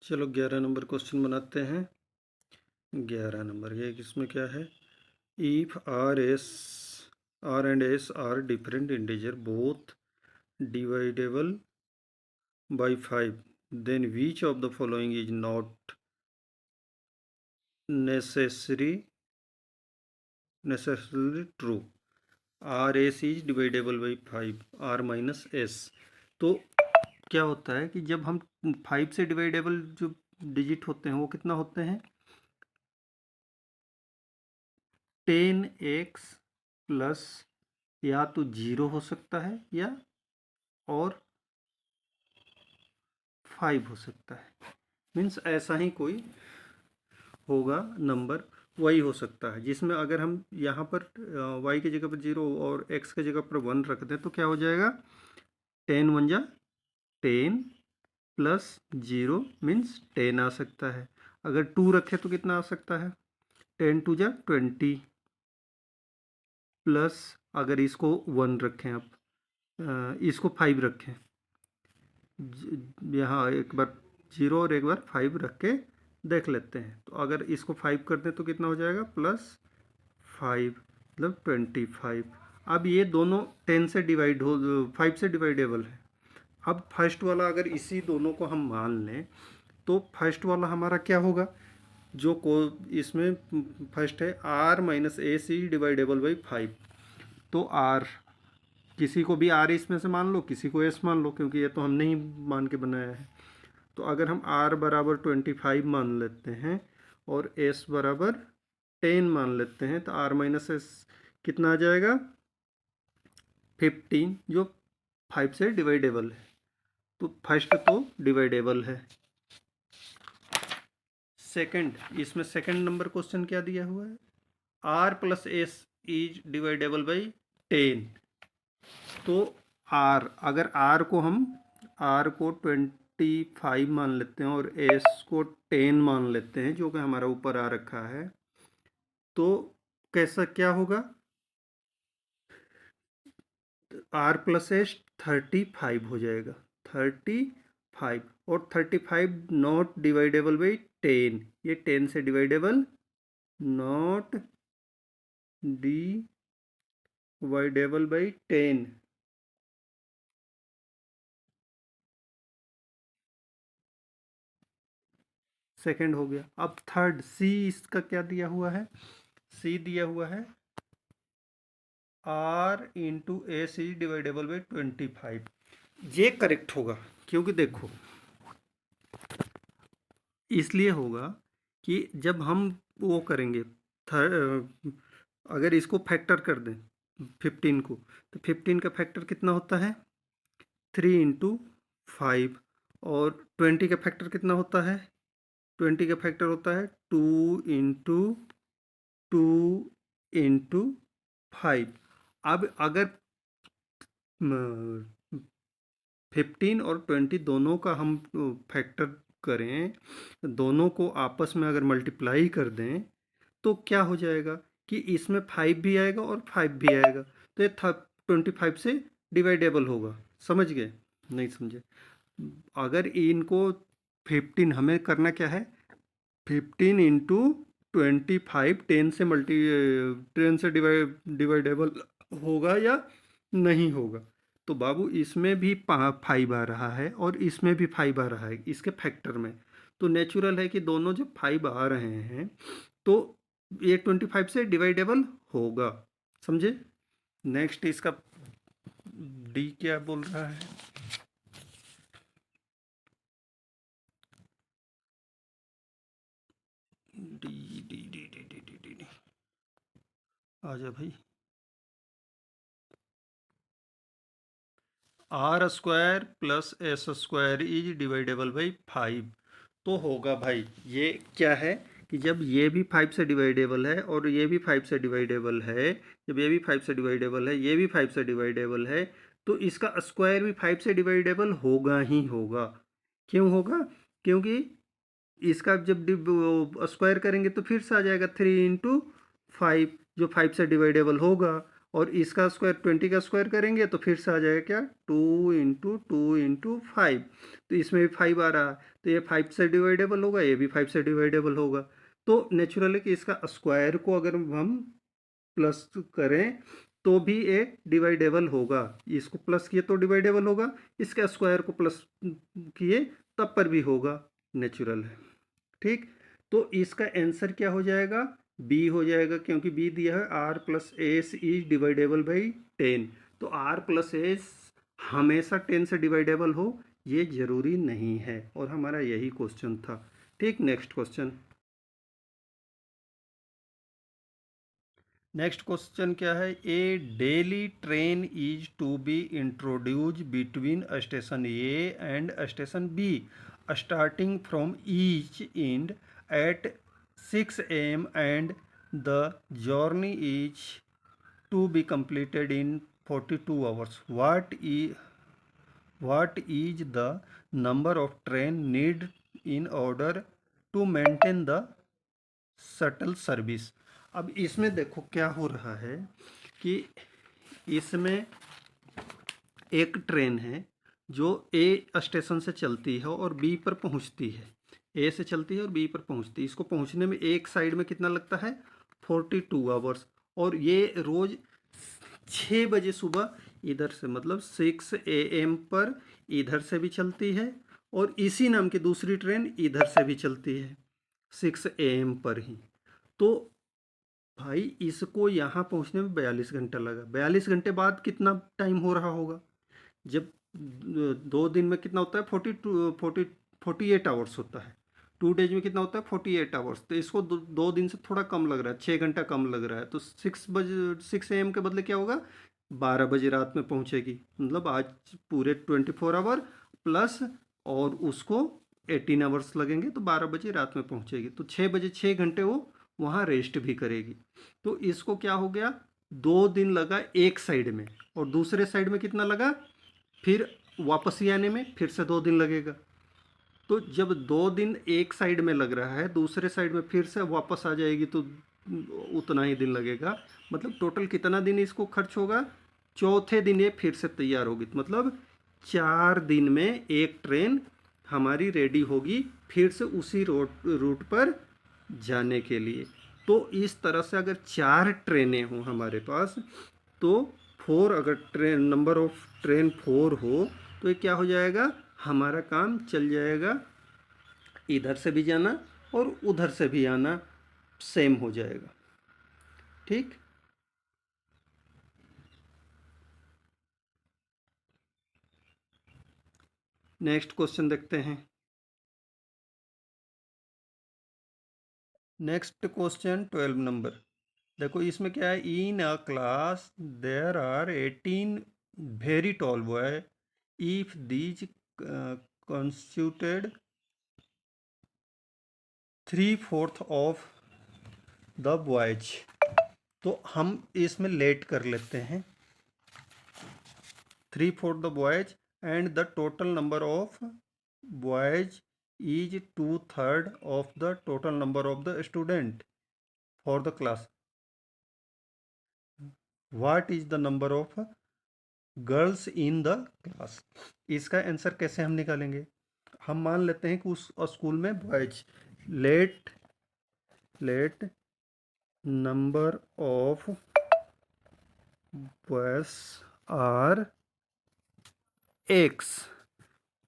चलो 11 number question बनाते हैं। 11 नंबर ये इसमें क्या है, if R and S are different integer both dividable by 5 then which of the following is not necessary true. R S is dividable by 5 R minus S. तो क्या होता है कि जब हम 5 से डिवाइडेबल जो डिजिट होते हैं वो कितना होते हैं, 10x प्लस या तो 0 हो सकता है या और 5 हो सकता है। मीन्स ऐसा ही कोई होगा नंबर, वही हो सकता है जिसमें अगर हम यहाँ पर y की जगह पर 0 और x की जगह पर 1 रख दें तो क्या हो जाएगा, 10 1 जा 10 प्लस 0 मीन्स 10 आ सकता है। अगर 2 रखें तो कितना आ सकता है, 10 2 जा 20 प्लस अगर इसको 1 रखें, आप इसको 5 रखें, यहाँ एक बार 0 और एक बार 5 रख के देख लेते हैं। तो अगर इसको 5 कर दें तो कितना हो जाएगा, +5 मतलब 25। अब ये दोनों 10 से डिवाइड हो 5 से डिवाइडेबल है। अब फर्स्ट वाला अगर इसी दोनों को हम मान लें तो फर्स्ट वाला हमारा क्या होगा, जो को इसमें फर्स्ट है R minus A C dividable by 5। तो आर किसी को भी आर इसमें से मान लो, किसी को एस मान लो, क्योंकि ये तो हमने ही मान के बनाया है। तो अगर हम आर बराबर 25 मान लेते हैं और एस बराबर 10 मान लेते हैं तो आर माइनस एस कितना आ जाएगा, 15, जो 5 से डिवाइडेबल है। तो फर्स्ट तो डिवाइडेबल है। सेकंड, इसमें सेकंड नंबर क्वेश्चन क्या दिया हुआ है, R plus S is dividable by 10। तो आर, अगर आर को 25 मान लेते हैं और एस को 10 मान लेते हैं, जो कि हमारा ऊपर आ रखा है, तो कैसा क्या होगा, आर प्लस एस 35 हो जाएगा, 35। और 35 नॉट डिवाइडेबल बाई 10, ये 10 से dividable not dividable by 10। Second हो गया। अब थर्ड सी, इसका क्या दिया हुआ है, सी दिया हुआ है R into S is dividable by 25। ये करेक्ट होगा, क्योंकि देखो इसलिए होगा कि जब हम वो करेंगे अगर इसको फैक्टर कर दें 15 को, तो 15 का फैक्टर कितना होता है, 3 इंटू 5। और 20 का फैक्टर कितना होता है, 20 का फैक्टर होता है 2 इंटू 2 इंटू 5। अब अगर 15 और 20 दोनों का हम फैक्टर करें, दोनों को आपस में अगर मल्टीप्लाई कर दें तो क्या हो जाएगा कि इसमें 5 भी आएगा और 5 भी आएगा, तो ये 25 से डिवाइडेबल होगा। समझ गए, नहीं समझे? अगर इनको 15 हमें करना क्या है, 15 इंटू 25, 10 से डिवाइडेबल होगा या नहीं होगा। तो बाबू इसमें भी 5 आ रहा है और इसमें भी 5 आ रहा है इसके फैक्टर में, तो नेचुरल है कि दोनों जब 5 आ रहे हैं तो ये 25 से डिवाइडेबल होगा। समझे? नेक्स्ट इसका डी क्या बोल रहा है, D D D D D D D D आजा भाई, R square plus S square is dividable by 5। तो होगा भाई ये क्या है कि जब ये भी 5 से डिवाइडेबल है और ये भी 5 से डिवाइडेबल है, जब ये भी 5 से डिवाइडेबल है, ये भी 5 से डिवाइडेबल है, तो इसका स्क्वायर भी 5 से डिवाइडेबल होगा ही होगा। क्यों होगा, क्योंकि इसका जब स्क्वायर करेंगे तो फिर से आ जाएगा 3 इंटू 5, जो 5 से डिवाइडेबल होगा। और इसका स्क्वायर 20 का स्क्वायर करेंगे तो फिर से आ जाएगा क्या, 2 × 2 × 5। तो इसमें भी 5 आ रहा है, तो ये 5 से डिवाइडेबल होगा, ये भी 5 से डिवाइडेबल होगा। तो नेचुरल है कि इसका स्क्वायर को अगर हम प्लस करें तो भी ये डिवाइडेबल होगा। इसको प्लस किए तो डिवाइडेबल होगा, इसके स्क्वायर को प्लस किए तब पर भी होगा, नेचुरल है। ठीक, तो इसका आंसर क्या हो जाएगा, बी हो जाएगा, क्योंकि बी दिया है R plus S is dividable by 10। तो आर प्लस एस हमेशा 10 से डिवाइडेबल हो ये जरूरी नहीं है, और हमारा यही क्वेश्चन था। ठीक, नेक्स्ट क्वेश्चन। नेक्स्ट क्वेश्चन क्या है, a daily train is to be introduce between station A and station B starting from each end at 6 AM and the journey is to be completed in 42 hours. What is the number of train need in order to maintain the shuttle service. अब इसमें देखो क्या हो रहा है कि इसमें एक ट्रेन है जो ए स्टेशन से चलती है और बी पर पहुंचती है, ए से चलती है और बी पर पहुंचती है। इसको पहुंचने में एक साइड में कितना लगता है, 42 आवर्स। और ये रोज 6 बजे सुबह इधर से, मतलब 6 AM पर इधर से भी चलती है, और इसी नाम की दूसरी ट्रेन इधर से भी चलती है 6 AM पर ही। तो भाई इसको यहाँ पहुँचने में 42 घंटा लगा। 42 घंटे बाद कितना टाइम हो रहा होगा, जब 2 दिन में कितना होता है, 48 आवर्स होता है। 2 डेज में कितना होता है, 48 आवर्स। तो इसको 2 दिन से थोड़ा कम लग रहा है, 6 घंटा कम लग रहा है। तो 6 AM के बदले क्या होगा, 12 बजे रात में पहुँचेगी। मतलब आज पूरे 24 आवर प्लस, और उसको 18 आवर्स लगेंगे, तो 12 बजे रात में पहुँचेगी। तो 6 बजे 6 घंटे वो वहाँ रेस्ट भी करेगी। तो इसको क्या हो गया, 2 दिन लगा एक साइड में, और दूसरे साइड में कितना लगा, फिर वापस ही आने में फिर से 2 दिन लगेगा। तो जब 2 दिन एक साइड में लग रहा है, दूसरे साइड में फिर से वापस आ जाएगी तो उतना ही दिन लगेगा। मतलब टोटल कितना दिन इसको खर्च होगा, चौथे दिन ये फिर से तैयार होगी। मतलब 4 दिन में एक ट्रेन हमारी रेडी होगी फिर से उसी रूट पर जाने के लिए। तो इस तरह से अगर 4 ट्रेनें हों हमारे पास, तो 4, अगर ट्रेन नंबर ऑफ ट्रेन 4 हो, तो ये क्या हो जाएगा, हमारा काम चल जाएगा, इधर से भी जाना और उधर से भी आना सेम हो जाएगा। ठीक, नेक्स्ट क्वेश्चन देखते हैं। Next question 12 number. देखो इसमें क्या है, in a class there are 18 very tall boy, if these constituted 3/4 of the boys. तो हम इसमें लेट कर लेते हैं 3/4 the boys, and the total number of boys is 2/3 of the total number of the student for the class. What is the number of girls in the class. इसका answer कैसे हम निकालेंगे, हम मान लेते हैं कि उस स्कूल में boys, let number of boys are X.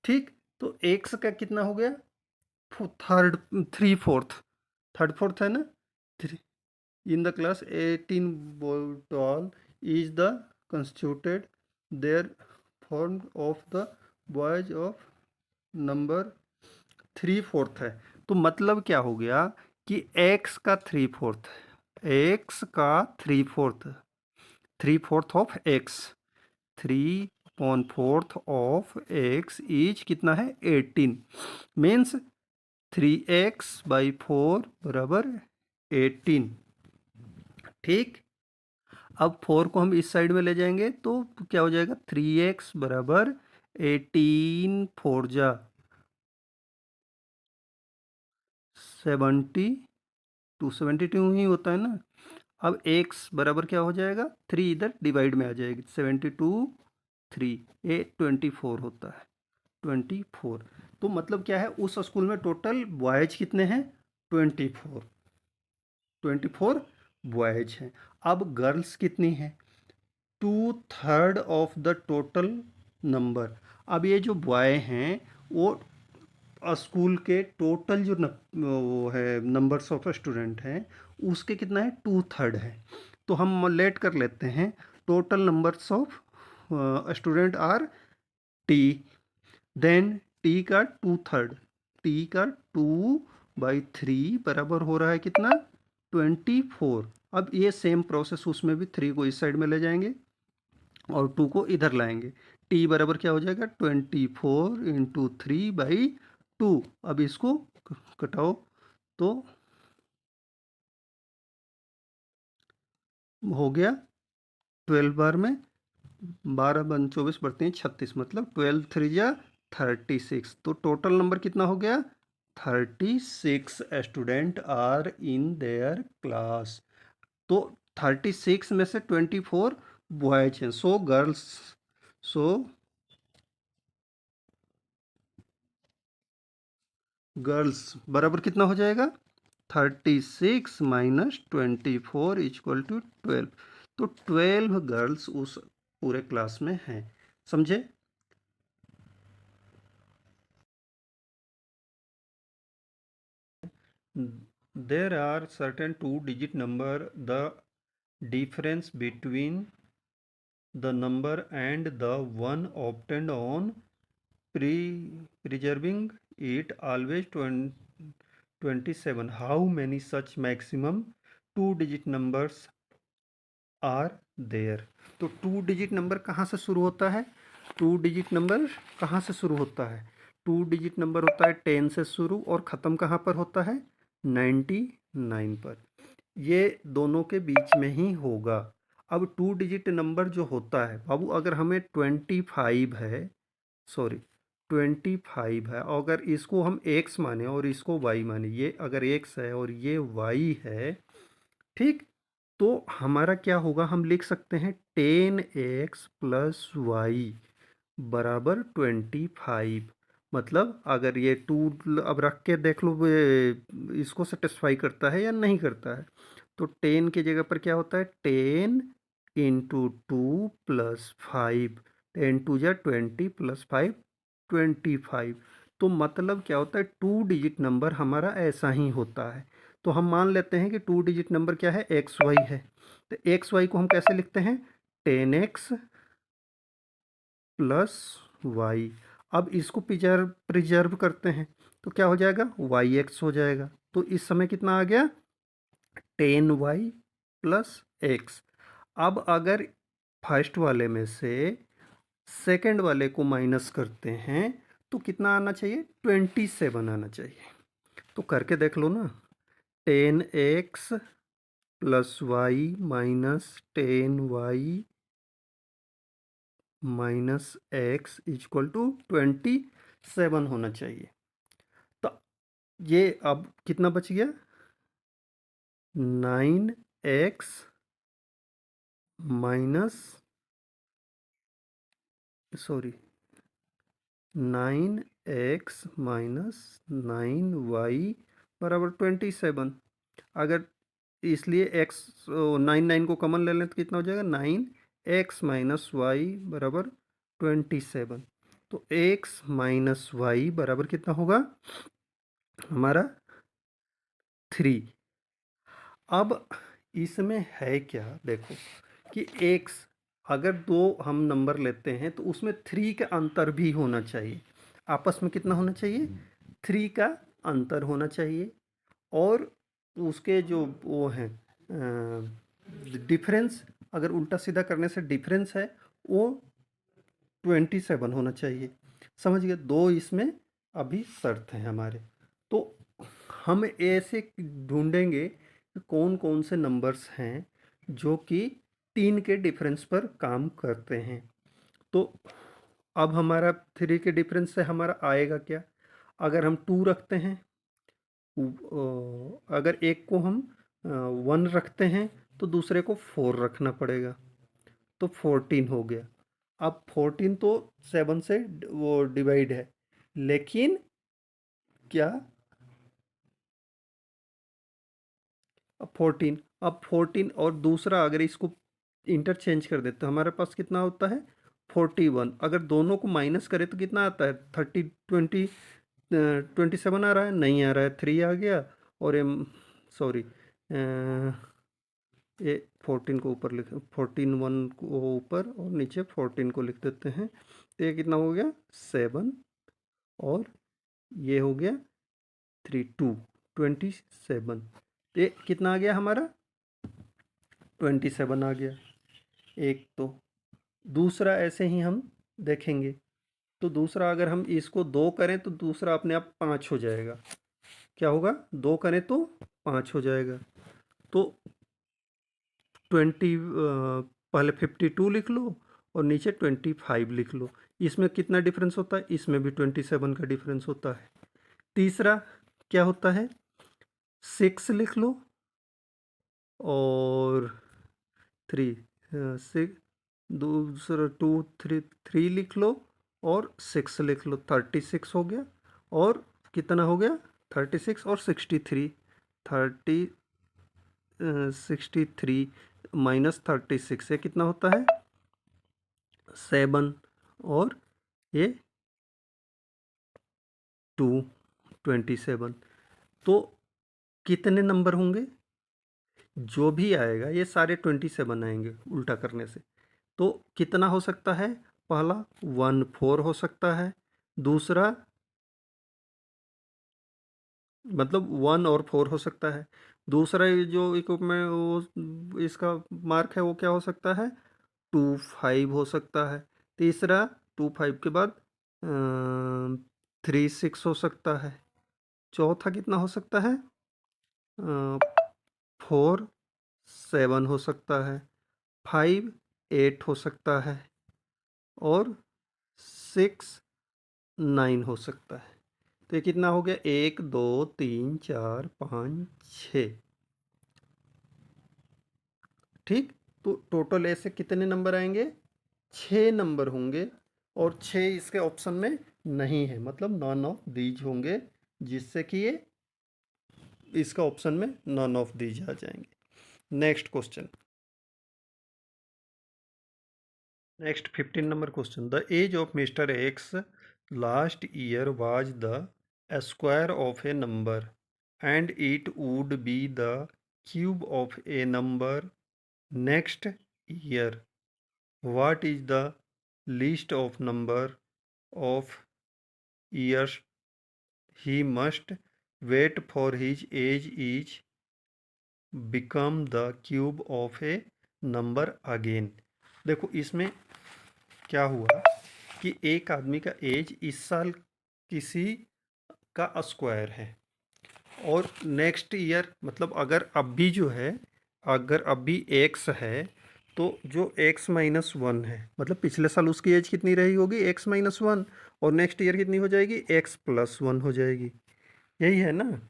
ठीक, तो एक्स का कितना हो गया, थर्ड, 3/4, थर्ड फोर्थ है ना, three in the class 18 tall is the constituted there form of the boys of number 3/4 है। तो मतलब क्या हो गया कि एक्स का 3/4, एक्स का 3/4, 3/4 of x, 3/4 of x is कितना है, 18। मीन्स 3x/4 बराबर 18। ठीक, अब 4 को हम इस साइड में ले जाएंगे तो क्या हो जाएगा, 3x बराबर 18, 4 जा 72, 72 ही होता है ना। अब x बराबर क्या हो जाएगा, 3 इधर डिवाइड में आ जाएगी, 72 3, ये 24 होता है, 24। तो मतलब क्या है, उस स्कूल में टोटल बॉयज कितने हैं, 24, 24 बॉयज हैं। अब गर्ल्स कितनी हैं, 2/3 ऑफ द टोटल नंबर। अब ये जो बॉय हैं वो स्कूल के टोटल जो वो है नंबर्स ऑफ स्टूडेंट हैं उसके कितना है, 2/3 है। तो हम लेट कर लेते हैं, total numbers of student are T, then T का 2/3, टी का 2/3 बराबर हो रहा है कितना, 24। अब ये सेम प्रोसेस उसमें भी 3 को इस साइड में ले जाएंगे और 2 को इधर लाएंगे। टी बराबर क्या हो जाएगा, 24 × 3/2। अब इसको कटाओ तो हो गया 12 बार में 12 बन 24 बढ़ते हैं 36, मतलब 12 3 जा 36। तो टोटल नंबर कितना हो गया, 36 student are in their class. तो 36 में से 24 बॉयज हैं, सो गर्ल्स, सो गर्ल्स बराबर कितना हो जाएगा, 36 - 24 = 12। तो 12 गर्ल्स उस पूरे क्लास में हैं, समझे। There are certain two-digit number. The difference between the number and the one obtained on preserving it always 27. How many such maximum two-digit numbers are there? तो टू डिजिट नंबर कहाँ से शुरू होता है, टू डिजिट नंबर कहाँ से शुरू होता है, टू डिजिट नंबर होता है 10 से शुरू और ख़त्म कहाँ पर होता है, 99 पर। ये दोनों के बीच में ही होगा। अब टू डिजिट नंबर जो होता है बाबू, अगर हमें 25 है, सॉरी 25 है, अगर इसको हम x माने और इसको y माने, ये अगर x है और ये y है, ठीक, तो हमारा क्या होगा, हम लिख सकते हैं 10x + y बराबर 25। मतलब अगर ये टू, अब रख के देख लो इसको सेटिस्फाई करता है या नहीं करता है। तो 10 की जगह पर क्या होता है, 10 × 2 + 5, 10 2 जा 20 + 5 25। तो मतलब क्या होता है, टू डिजिट नंबर हमारा ऐसा ही होता है। तो हम मान लेते हैं कि टू डिजिट नंबर क्या है, एक्स वाई है। तो एक्स वाई को हम कैसे लिखते हैं, 10x + y। अब इसको प्रिजर्व करते हैं तो क्या हो जाएगा, yx हो जाएगा। तो इस समय कितना आ गया, 10y + x। अब अगर फर्स्ट वाले में से सेकंड वाले को माइनस करते हैं तो कितना आना चाहिए, 27 आना चाहिए। तो करके देख लो ना, 10x + y - 10y - x = 27 होना चाहिए। तो ये अब कितना बच गया, 9x minus, sorry 9x - 9y बराबर 27। अगर इसलिए x 9 को कॉमन ले लें तो कितना हो जाएगा, 9x - y बराबर 27। तो x - y बराबर कितना होगा हमारा, 3। अब इसमें है क्या, देखो कि x, अगर दो हम नंबर लेते हैं तो उसमें 3 का अंतर भी होना चाहिए। आपस में कितना होना चाहिए, 3 का अंतर होना चाहिए। और उसके जो वो हैं डिफरेंस, अगर उल्टा सीधा करने से डिफरेंस है वो 27 होना चाहिए। समझ गए, दो इसमें अभी शर्त हैं हमारे। तो हम ऐसे ढूंढेंगे कि कौन कौन से नंबर्स हैं जो कि 3 के डिफरेंस पर काम करते हैं। तो अब हमारा 3 के डिफरेंस से हमारा आएगा क्या, अगर हम 2 रखते हैं, अगर एक को हम 1 रखते हैं तो दूसरे को 4 रखना पड़ेगा, तो 14 हो गया। अब 14 तो 7 से वो डिवाइड है, लेकिन क्या, अब 14 और दूसरा अगर इसको इंटरचेंज कर देते तो हमारे पास कितना होता है 41। अगर दोनों को माइनस करें तो कितना आता है 27 आ रहा है, नहीं आ रहा है, 3 आ गया। और सॉरी, ये 14 को ऊपर लिख, 14 को ऊपर और नीचे 14 को लिख देते हैं, तो ये कितना हो गया 7, और ये हो गया 27। तो ये कितना आ गया हमारा 27 आ गया एक। तो दूसरा ऐसे ही हम देखेंगे, तो दूसरा अगर हम इसको 2 करें तो दूसरा अपने आप 5 हो जाएगा। क्या होगा 2 करें तो 5 हो जाएगा। तो 20 पहले 52 लिख लो और नीचे 25 लिख लो। इसमें कितना डिफरेंस होता है, इसमें भी 27 का डिफरेंस होता है। तीसरा क्या होता है 6 लिख लो और 3, 6, दूसरा 2, 3 लिख लो और 6 लिख लो, 36 हो गया। और कितना हो गया 36 और 63, 63 माइनस 36, ये कितना होता है 7, और ये 27। तो कितने नंबर होंगे, जो भी आएगा ये सारे 27 आएंगे उल्टा करने से। तो कितना हो सकता है, पहला 14 हो सकता है, दूसरा मतलब 1 और 4 हो सकता है, दूसरा ये जो इक्विपमेंट वो इसका मार्क है वो क्या हो सकता है 25 हो सकता है, तीसरा 25 के बाद 36 हो सकता है, चौथा कितना हो सकता है 4 7 हो सकता है, 5 8 हो सकता है, और 6 9 हो सकता है। तो ये कितना हो गया 1 2 3 4 5 6, ठीक। तो टोटल ऐसे कितने नंबर आएंगे 6 नंबर होंगे, और 6 इसके ऑप्शन में नहीं है, मतलब नॉन ऑफ दीज होंगे, जिससे कि ये इसका ऑप्शन में नॉन ऑफ दीज आ जाएंगे। Next question, next 15 number question, the age of mister X last year was the square of a number and it would be the cube of a number next year. What is the list of number of years he must wait for his age is become the cube of a number again. देखो इसमें क्या हुआ कि एक आदमी का as इस साल किसी का स्क्वायर है, और नेक्स्ट ईयर मतलब अगर अभी जो है, अगर अभी एक्स है तो जो एक्स माइनस वन है, मतलब पिछले साल उसकी एज कितनी रही होगी एक्स माइनस वन, और नेक्स्ट ईयर कितनी हो जाएगी एक्स प्लस वन हो जाएगी, यही है ना।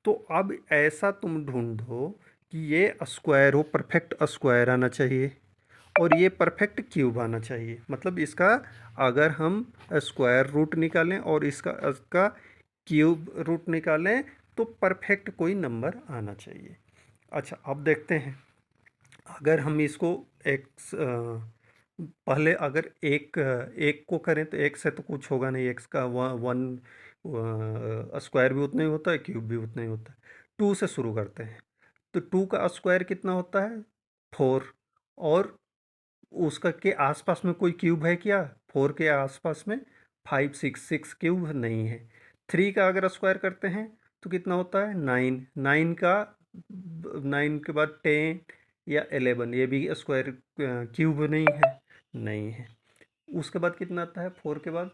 तो अब ऐसा तुम ढूंढो कि ये स्क्वायर हो, परफेक्ट स्क्वायर आना चाहिए, और ये परफेक्ट क्यूब आना चाहिए। मतलब इसका अगर हम स्क्वायर रूट निकालें और इसका क्यूब रूट निकालें तो परफेक्ट कोई नंबर आना चाहिए। अच्छा अब देखते हैं, अगर हम इसको एक्स पहले अगर एक को करें तो एक से तो कुछ होगा नहीं, एक्स का वन स्क्वायर भी उतना ही होता है, क्यूब भी उतना ही होता है। 2 से शुरू करते हैं, तो 2 का स्क्वायर कितना होता है 4, और उसका के आसपास में कोई क्यूब है क्या 4 के आसपास में 5 6 क्यूब नहीं है। 3 का अगर स्क्वायर करते हैं तो कितना होता है 9, 9 का 9 के बाद 10 या 11, ये भी स्क्वायर क्यूब नहीं है। उसके बाद कितना आता है 4 के बाद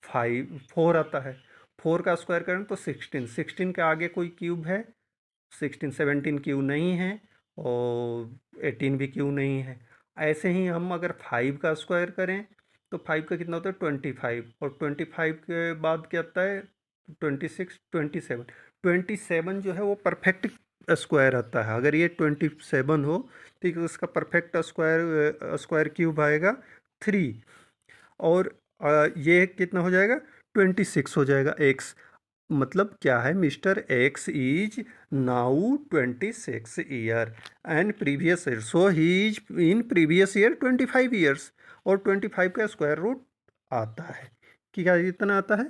4 आता है, 4 का स्क्वायर करें तो 16, 16 के आगे कोई क्यूब है 16, 17 क्यू नहीं है, और 18 भी क्यू नहीं है। ऐसे ही हम अगर 5 का स्क्वायर करें तो 5 का कितना होता है 25, और 25 के बाद क्या आता है 26, 27, 27 जो है वो परफेक्ट स्क्वायर आता है। अगर ये 27 हो ठीक है, उसका परफेक्ट स्क्वायर स्क्वायर क्यूब आएगा 3। और ये कितना हो जाएगा, 26 हो जाएगा। एक्स मतलब क्या है, mister x is now 26 year and previous year, so he is in previous year 25 years. और 25 का स्क्वायर रूट आता है कि क्या, इतना आता है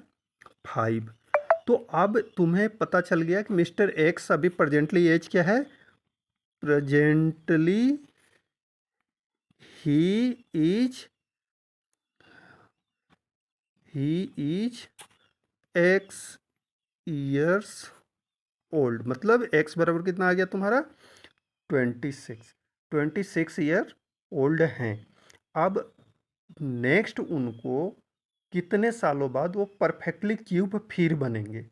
5। तो अब तुम्हें पता चल गया कि मिस्टर एक्स अभी प्रेजेंटली एज क्या है, presently he is he is x years old. मतलब एक्स बराबर कितना आ गया तुम्हारा, 26 ईयर ओल्ड हैं। अब नेक्स्ट उनको कितने सालों बाद वो परफेक्टली क्यूब फिर बनेंगे,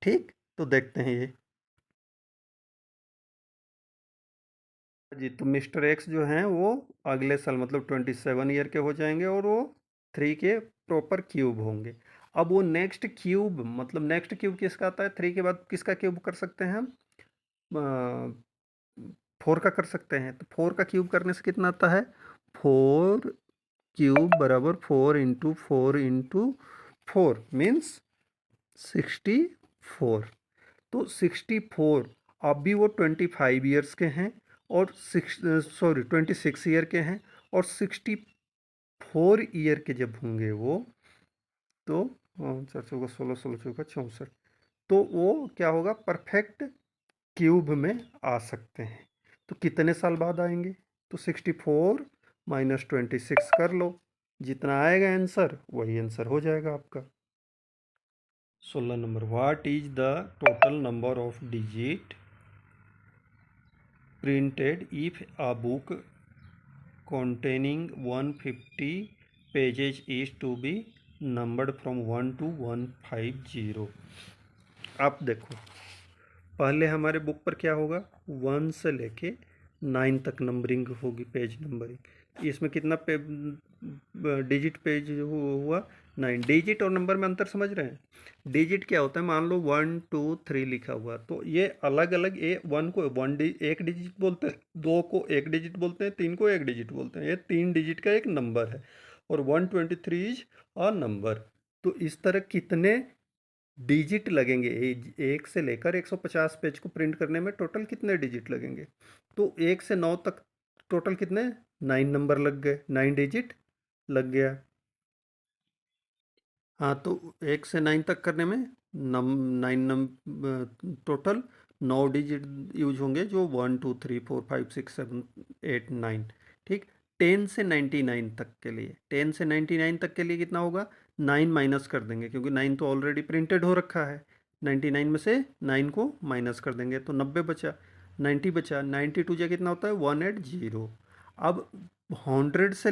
ठीक। तो देखते हैं ये जी। तो मिस्टर एक्स जो हैं वो अगले साल मतलब 27 ईयर के हो जाएंगे और वो 3 के प्रॉपर क्यूब होंगे। अब वो नेक्स्ट क्यूब मतलब नेक्स्ट क्यूब किसका आता है, 3 के बाद किसका क्यूब कर सकते हैं हम, 4 का कर सकते हैं। तो 4 का क्यूब करने से कितना आता है, 4 क्यूब बराबर 4 इंटू 4 मीन्स 64। तो 64, अब भी वो 25 ईयर्स के हैं और 26 ईयर के हैं। और 64 ईयर के जब होंगे वो, तो 4 चौका 16, 16 चौका 64, तो वो क्या होगा, परफेक्ट क्यूब में आ सकते हैं। तो कितने साल बाद आएंगे, तो 64 माइनस 26 कर लो, जितना आएगा आंसर वही आंसर हो जाएगा आपका। 16 number, what is the total number of digit printed if a book containing 150 pages is to be numbered from 1 to 150। आप देखो, पहले हमारे बुक पर क्या होगा, 1 से लेके 9 तक नंबरिंग होगी, पेज नंबरिंग। इसमें कितना डिजिट पेज हुआ, 9। डिजिट और नंबर में अंतर समझ रहे हैं। डिजिट क्या होता है, मान लो 1 2 3 लिखा हुआ, तो ये अलग अलग, ये 1 को एक डिजिट बोलते हैं, 2 को एक डिजिट बोलते हैं, 3 को एक डिजिट बोलते हैं। ये 3 डिजिट का एक नंबर है और 123 इज अ नंबर। तो इस तरह कितने डिजिट लगेंगे, एक से लेकर 150 पेज को प्रिंट करने में टोटल कितने डिजिट लगेंगे। तो 1 से 9 तक टोटल कितने, 9 नंबर लग गए, 9 डिजिट लग गया। हाँ, तो 1 से 9 तक करने में 9 टोटल 9 डिजिट यूज होंगे, जो 1 2 3 4 5 6 7 8 9, ठीक। 10 से 99 तक के लिए, 10 से 99 तक के लिए कितना होगा, 9 माइनस कर देंगे क्योंकि 9 तो ऑलरेडी प्रिंटेड हो रखा है। 99 में से 9 को माइनस कर देंगे तो 90 बचा, 90 बचा, 92 जा कितना होता है 180। अब 100 से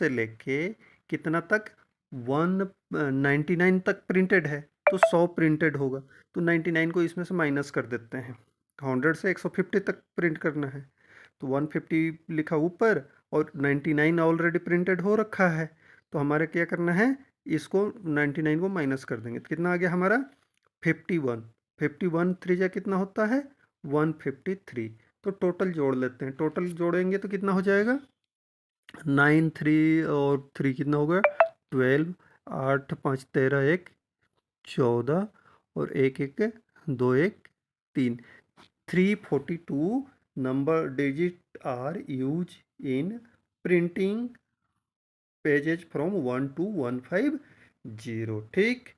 लेके कितना तक, 199 तक प्रिंटेड है, तो 100 प्रिंटेड होगा। तो 99 को इसमें से माइनस कर देते हैं। 100 से 150 तक प्रिंट करना है, तो 150 लिखा ऊपर और 99 ऑलरेडी प्रिंटेड हो रखा है। तो हमारे क्या करना है, इसको 99 को माइनस कर देंगे, तो कितना आ गया हमारा 51। 51 3 जा कितना होता है 153। तो टोटल जोड़ लेते हैं, टोटल जोड़ेंगे तो कितना हो जाएगा, 9 3 और 3 कितना हो गया 12, 8 5 13, 1 14 और 1 1 2 1 3, 342 number digit are use in printing pages from 1 to 150, ठीक।